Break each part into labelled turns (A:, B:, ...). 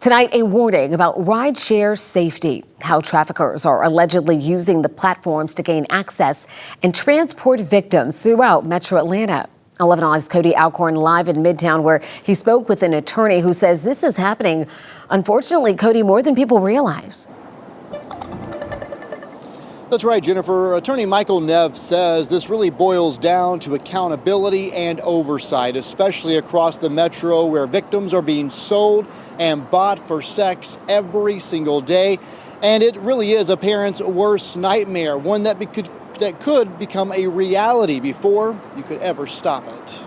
A: Tonight, a warning about rideshare safety, how traffickers are allegedly using the platforms to gain access and transport victims throughout Metro Atlanta. 11 Alive's Cody Alcorn live in Midtown, where he spoke with an attorney who says this is happening, unfortunately, Cody, more than people realize.
B: That's right, Jennifer. Attorney Michael Neff says this really boils down to accountability and oversight, especially across the metro where victims are being sold and bought for sex every single day. And it really is a parent's worst nightmare, one that could become a reality before you could ever stop it.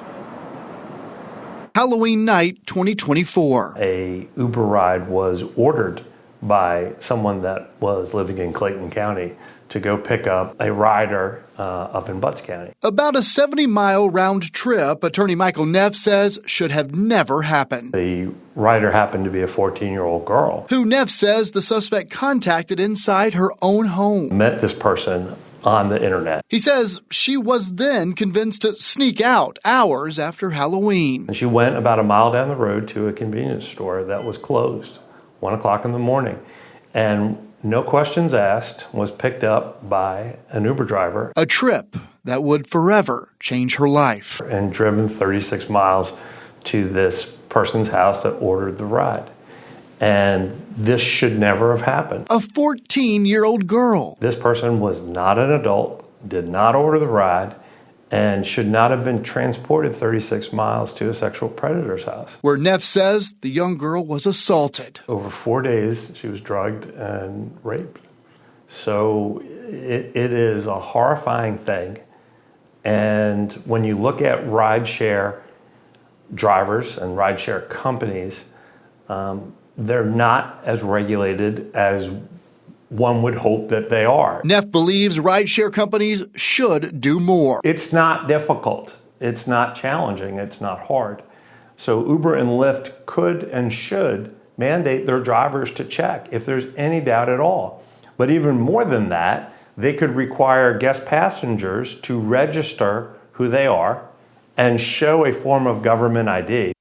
B: Halloween night 2024.
C: A Uber ride was ordered by someone that was living in Clayton County to go pick up a rider up in Butts County.
B: About a 70-mile round trip, attorney Michael Neff says should have never happened.
C: The rider happened to be a 14-year-old girl
B: who Neff says the suspect contacted inside her own home.
C: Met this person on the internet.
B: He says she was then convinced to sneak out hours after Halloween.
C: And she went about a mile down the road to a convenience store that was closed, 1 o'clock in the morning. And no questions asked, was picked up by an Uber driver.
B: A trip that would forever change her life.
C: And driven 36 miles to this person's house that ordered the ride. And this should never have happened.
B: A 14-year-old girl.
C: This person was not an adult, did not order the ride, and should not have been transported 36 miles to a sexual predator's house.
B: Where Neff says the young girl was assaulted.
C: Over 4 days, she was drugged and raped. So it is a horrifying thing. And when you look at rideshare drivers and rideshare companies, they're not as regulated as one would hope that they are.
B: Neff believes rideshare companies should do more.
C: It's not difficult. It's not challenging. It's not hard. So Uber and Lyft could and should mandate their drivers to check if there's any doubt at all. But even more than that, they could require guest passengers to register who they are and show a form of government ID.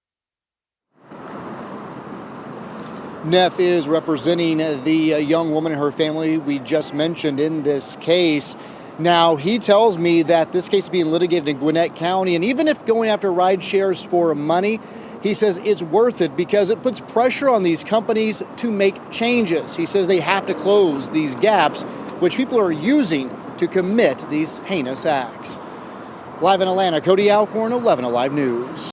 B: Neff is representing the young woman and her family we just mentioned in this case. Now, he tells me that this case is being litigated in Gwinnett County, and even if going after ride shares for money, he says it's worth it because it puts pressure on these companies to make changes. He says they have to close these gaps, which people are using to commit these heinous acts. Live in Atlanta, Cody Alcorn, 11 Alive News.